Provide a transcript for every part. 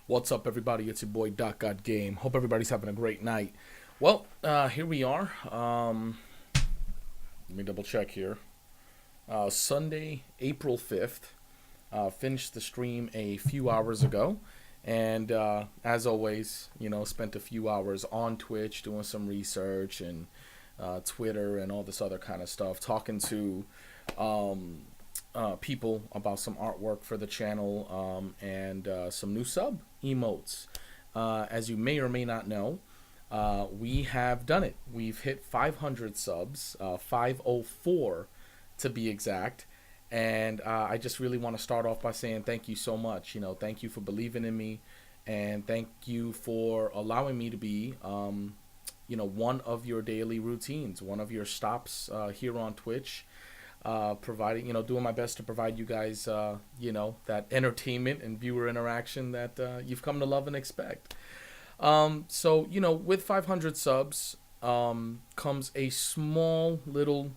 What's up, everybody? It's your boy Docgotgame. Hope everybody's having a great night. Well, here we are. Let me double check here. Sunday, April 5th. Finished the stream a few hours ago. And as always, spent a few hours on Twitch doing some research and Twitter and all this other kind of stuff, talking to people about some artwork for the channel and some new sub emotes. As you may or may not know, we have done it. We've hit 500 subs, 504 to be exact. And I just really want to start off by saying thank you so much. Thank you for believing in me, and thank you for allowing me to be, one of your daily routines, one of your stops here on Twitch, providing, doing my best to provide you guys, that entertainment and viewer interaction that you've come to love and expect. With 500 subs comes a small little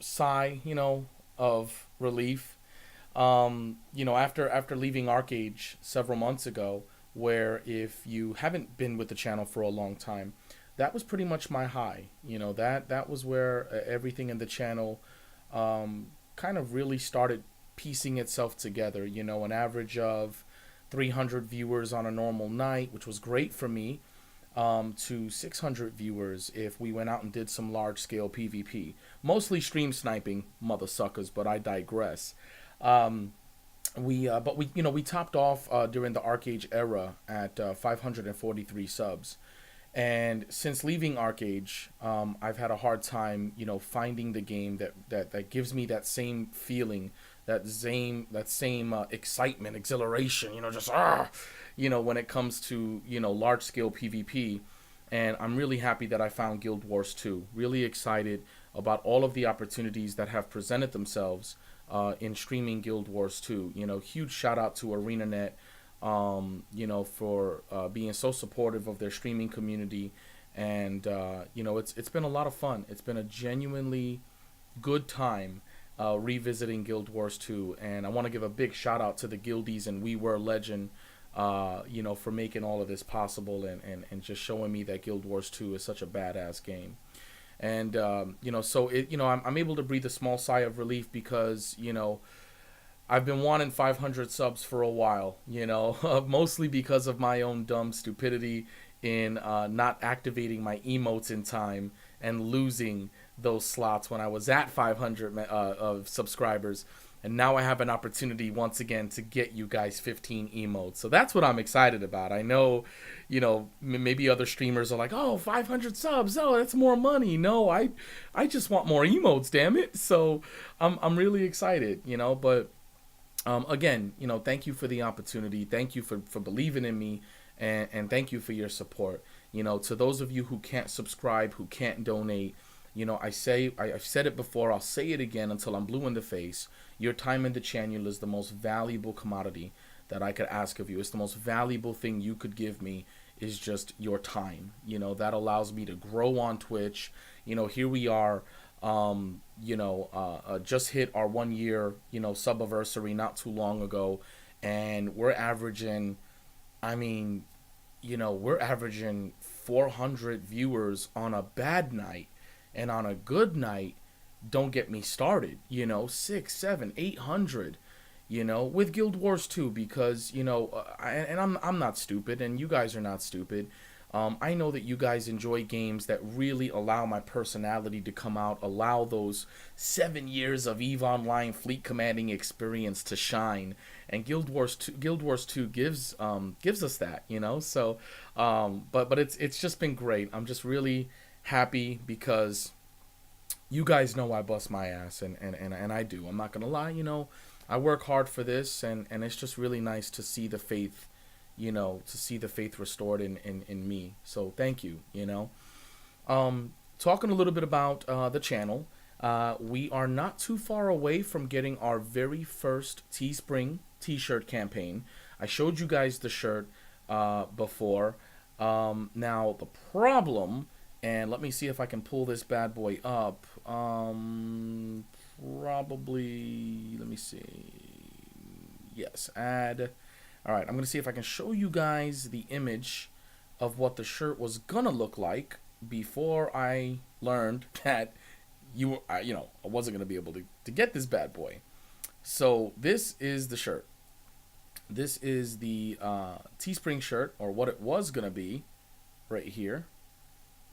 sigh, of relief. After leaving Arcage several months ago, where if you haven't been with the channel for a long time, that was pretty much my high. That was where everything in the channel kind of really started piecing itself together. An average of 300 viewers on a normal night, which was great for me, to 600 viewers if we went out and did some large scale PvP. Mostly stream sniping, mother suckers, but I digress. We topped off during the Arcage era at 543 subs. And since leaving Arcage, I've had a hard time, finding the game that gives me that same feeling, that same excitement, exhilaration, when it comes to large scale PvP. And I'm really happy that I found Guild Wars 2. Really excited about all of the opportunities that have presented themselves in streaming Guild Wars 2. Huge shout out to ArenaNet, for being so supportive of their streaming community. And, it's been a lot of fun. It's been a genuinely good time revisiting Guild Wars 2. And I want to give a big shout out to the Guildies and We Were Legend, for making all of this possible and just showing me that Guild Wars 2 is such a badass game. And, I'm able to breathe a small sigh of relief because, I've been wanting 500 subs for a while, mostly because of my own dumb stupidity in not activating my emotes in time and losing those slots when I was at 500 of subscribers. And now I have an opportunity once again to get you guys 15 emotes. So that's what I'm excited about. I know, maybe other streamers are like, oh, 500 subs. Oh, that's more money. No, I just want more emotes, damn it. So I'm really excited, but again, thank you for the opportunity. Thank you for believing in me, and thank you for your support. To those of you who can't subscribe, who can't donate, I've said it before, I'll say it again until I'm blue in the face. Your time in the channel is the most valuable commodity that I could ask of you. It's the most valuable thing you could give me is just your time. That allows me to grow on Twitch. Here we are, just hit our 1 year, subiversary not too long ago, and we're averaging, we're averaging 400 viewers on a bad night, and on a good night, don't get me started, 6, 7, 800, with Guild Wars 2, because, I'm not stupid, and you guys are not stupid. I know that you guys enjoy games that really allow my personality to come out, allow those 7 years of EVE Online fleet commanding experience to shine, and Guild Wars 2 gives us that, So, but it's just been great. I'm just really happy because you guys know I bust my ass, and I do. I'm not gonna lie, I work hard for this, and it's just really nice to see the faith, restored in me. So thank you, Talking a little bit about the channel, we are not too far away from getting our very first Teespring t-shirt campaign. I showed you guys the shirt before. Now the problem, and let me see if I can pull this bad boy up. Probably, let me see. Yes, add All right, I'm going to see if I can show you guys the image of what the shirt was going to look like before I learned that I wasn't going to be able to get this bad boy. So this is the shirt. This is the Teespring shirt, or what it was going to be right here.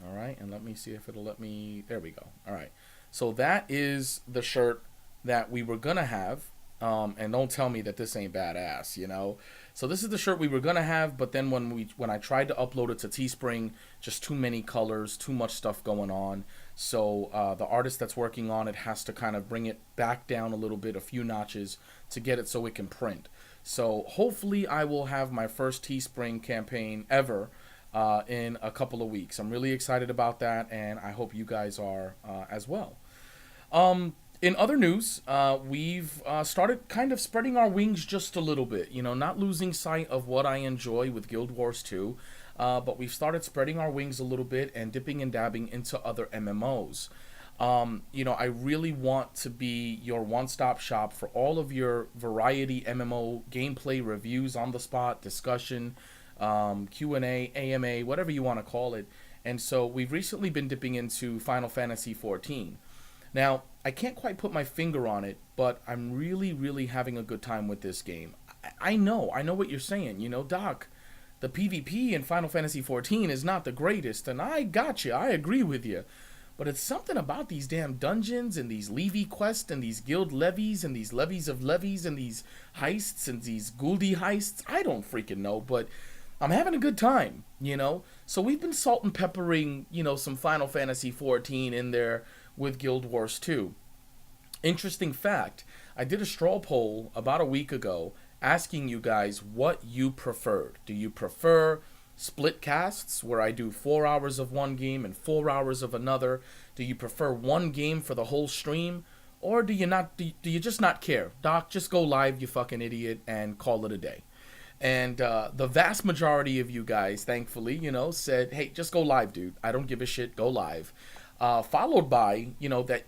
All right, and let me see if it'll let me. There we go. All right, so that is the shirt that we were gonna have. And don't tell me that this ain't badass, you know. So this is the shirt we were gonna have, but then when I tried to upload it to Teespring, just too many colors, too much stuff going on. So the artist that's working on it has to kind of bring it back down a little bit, a few notches, to get it so it can print. So hopefully I will have my first Teespring campaign ever in a couple of weeks. I'm really excited about that, and I hope you guys are as well. In other news, we've started kind of spreading our wings just a little bit, not losing sight of what I enjoy with Guild Wars 2, but we've started spreading our wings a little bit and dipping and dabbing into other MMOs. I really want to be your one-stop shop for all of your variety MMO gameplay reviews, on the spot discussion, Q&A, AMA, whatever you want to call it. And so we've recently been dipping into Final Fantasy XIV. Now, I can't quite put my finger on it, but I'm really, really having a good time with this game. I know what you're saying. Doc, the PvP in Final Fantasy XIV is not the greatest, and I got you. I agree with you. But it's something about these damn dungeons and these levy quests and these guild levies and these levies of levies and these heists and these Gouldy heists. I don't freaking know, but I'm having a good time. So we've been salt and peppering, some Final Fantasy XIV in there with Guild Wars 2. Interesting fact, I did a straw poll about a week ago asking you guys what you preferred. Do you prefer split casts where I do 4 hours of one game and 4 hours of another? Do you prefer one game for the whole stream? Or do you just not care? Doc, just go live, you fucking idiot, and call it a day. And the vast majority of you guys, thankfully, said, hey, just go live, dude. I don't give a shit. Go live. Followed by, that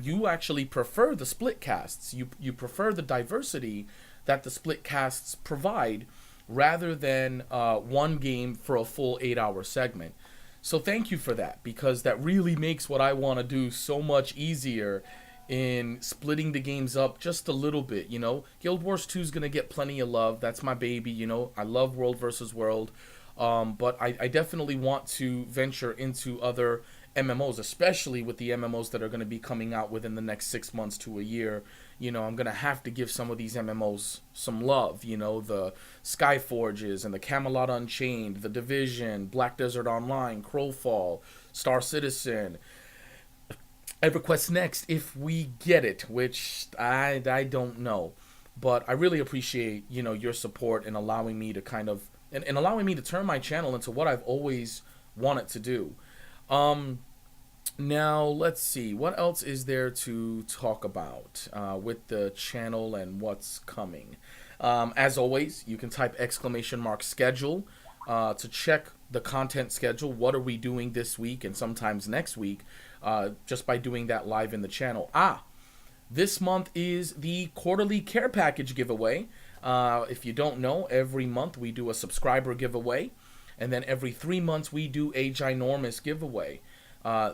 you actually prefer the split casts. You prefer the diversity that the split casts provide rather than one game for a full 8-hour segment. So thank you for that, because that really makes what I want to do so much easier in splitting the games up just a little bit. Guild Wars 2 is going to get plenty of love. That's my baby. I love World versus World. But I definitely want to venture into other MMOs, especially with the MMOs that are going to be coming out within the next 6 months to a year. I'm going to have to give some of these MMOs some love. The Skyforges and the Camelot Unchained, The Division, Black Desert Online, Crowfall, Star Citizen, EverQuest Next, if we get it, which I don't know. But I really appreciate, your support and allowing me to kind of, and allowing me to turn my channel into what I've always wanted to do. Now, let's see. What else is there to talk about with the channel and what's coming? As always, you can type !schedule to check the content schedule. What are we doing this week and sometimes next week, just by doing that live in the channel. This month is the quarterly care package giveaway. If you don't know, every month we do a subscriber giveaway, and then every 3 months we do a ginormous giveaway.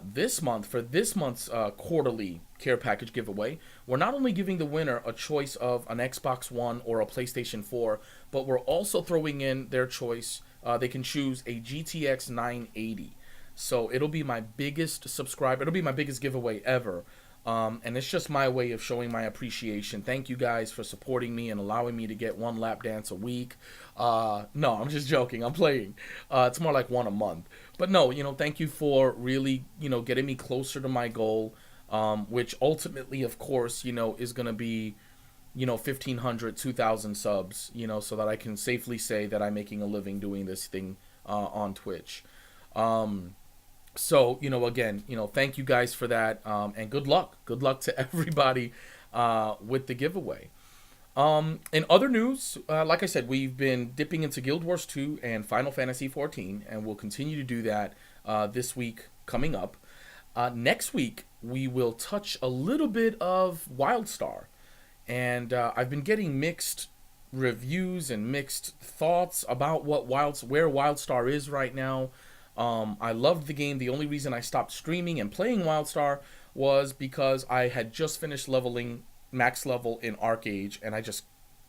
This month, for this month's quarterly care package giveaway, we're not only giving the winner a choice of an Xbox One or a PlayStation 4, but we're also throwing in their choice. They can choose a GTX 980. So it'll be my biggest subscriber. It'll be my biggest giveaway ever. And it's just my way of showing my appreciation. Thank you guys for supporting me and allowing me to get one lap dance a week. No, I'm just joking. I'm playing. It's more like one a month. But no, thank you for really, getting me closer to my goal, which ultimately, of course, is going to be, 1,500, 2,000 subs, so that I can safely say that I'm making a living doing this thing on Twitch. So, again, thank you guys for that, and good luck. Good luck to everybody with the giveaway. In other news, like I said, we've been dipping into Guild Wars 2 and Final Fantasy XIV, and we'll continue to do that this week coming up. Next week, we will touch a little bit of WildStar, and I've been getting mixed reviews and mixed thoughts about where WildStar is right now. I loved the game. The only reason I stopped streaming and playing WildStar was because I had just finished leveling max level in Arcage, and I just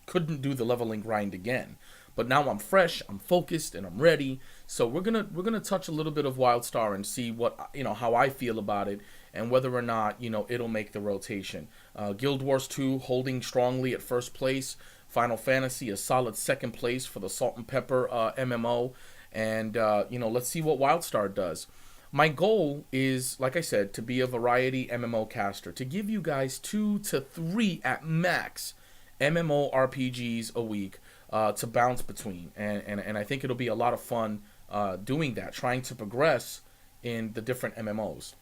couldn't do the leveling grind again. But now I'm fresh, I'm focused, and I'm ready. So we're gonna touch a little bit of WildStar and see what how I feel about it, and whether or not it'll make the rotation. Guild Wars 2 holding strongly at first place. Final Fantasy a solid second place for the Salt and Pepper MMO, and let's see what WildStar does. My goal is, like I said, to be a variety MMO caster, to give you guys 2 to 3 at max MMO RPGs a week to bounce between, and I think it'll be a lot of fun doing that, trying to progress in the different MMOs.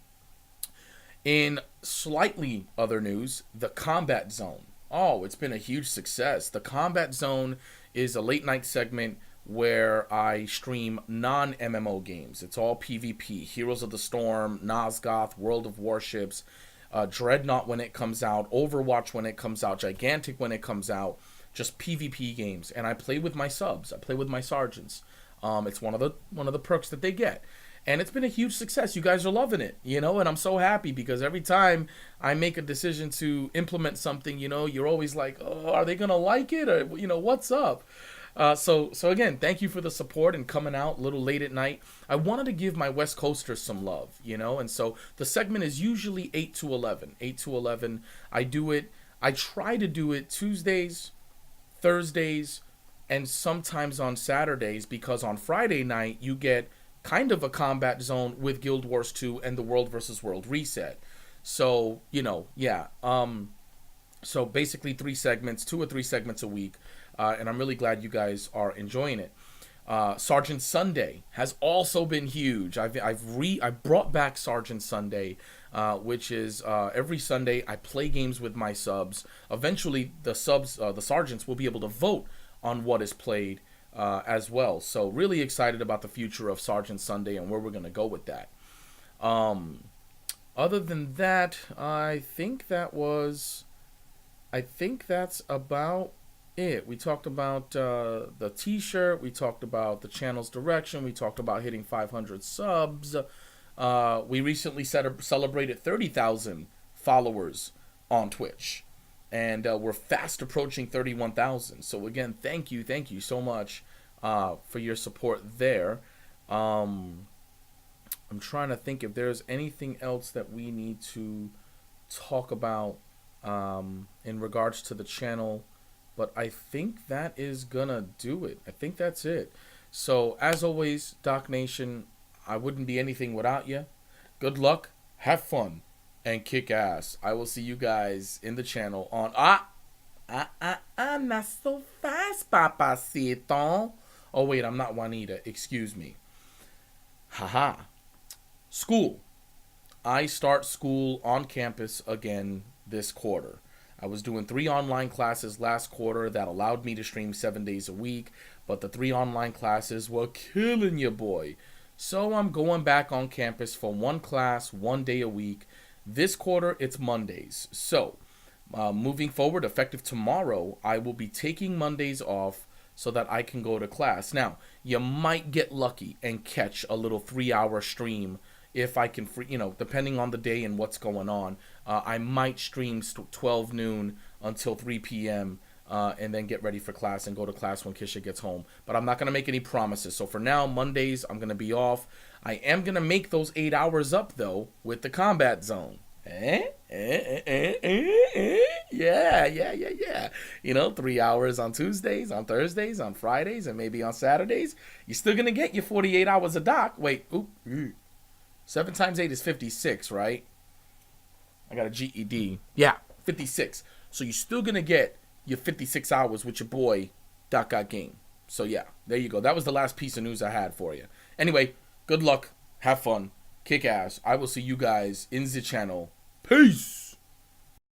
In slightly other news, the Combat Zone. Oh, it's been a huge success. The Combat Zone is a late night segment where I stream non-MMO games. It's all PvP. Heroes of the Storm, Nosgoth, World of Warships, Dreadnought when it comes out, Overwatch when it comes out, Gigantic when it comes out. Just PvP games. And I play with my subs. I play with my sergeants. It's one of the perks that they get. And it's been a huge success. You guys are loving it, and I'm so happy because every time I make a decision to implement something, you're always like, oh, are they going to like it? Or, what's up? So again, thank you for the support and coming out a little late at night. I wanted to give my West Coasters some love, and so the segment is usually 8 to 11. 8 to 11. I try to do it Tuesdays, Thursdays, and sometimes on Saturdays, because on Friday night you get kind of a combat zone with Guild Wars 2 and the World versus World reset. So, yeah. So basically 2 or 3 segments a week. And I'm really glad you guys are enjoying it. Sergeant Sunday has also been huge. I brought back Sergeant Sunday, which is every Sunday I play games with my subs. Eventually the sergeants will be able to vote on what is played as well. So really excited about the future of Sergeant Sunday and where we're going to go with that. Other than that, I think that's about it. We talked about the t-shirt. We talked about the channel's direction. We talked about hitting 500 subs. We recently celebrated 30,000 followers on Twitch. And we're fast approaching 31,000. So again, thank you so much for your support there. I'm trying to think if there's anything else that we need to talk about in regards to the channel, but I think that is gonna do it. I think that's it. So as always, Doc Nation, I wouldn't be anything without you. Good luck, have fun, and kick ass. I will see you guys in the channel on not so fast, Papacito. Oh wait, I'm not Juanita, excuse me. Haha. School. I start school on campus again this quarter. I was doing 3 online classes last quarter that allowed me to stream 7 days a week, but the 3 online classes were killing you, boy. So I'm going back on campus for 1 class, 1 day a week. This quarter, it's Mondays. So, moving forward, effective tomorrow, I will be taking Mondays off so that I can go to class. Now, you might get lucky and catch a little 3-hour stream if I can, depending on the day and what's going on. I might stream 12 noon until 3 p.m. And then get ready for class and go to class when Kisha gets home. But I'm not going to make any promises. So for now, Mondays, I'm going to be off. I am going to make those 8 hours up, though, with the Combat Zone. Yeah. 3 hours on Tuesdays, on Thursdays, on Fridays, and maybe on Saturdays. You're still going to get your 48 hours of doc. Wait, 7 times 8 is 56, right? I got a GED. Yeah, 56. So you're still going to get your 56 hours with your boy, Docgotgame. So yeah, there you go. That was the last piece of news I had for you. Anyway, good luck. Have fun. Kick ass. I will see you guys in the channel. Peace.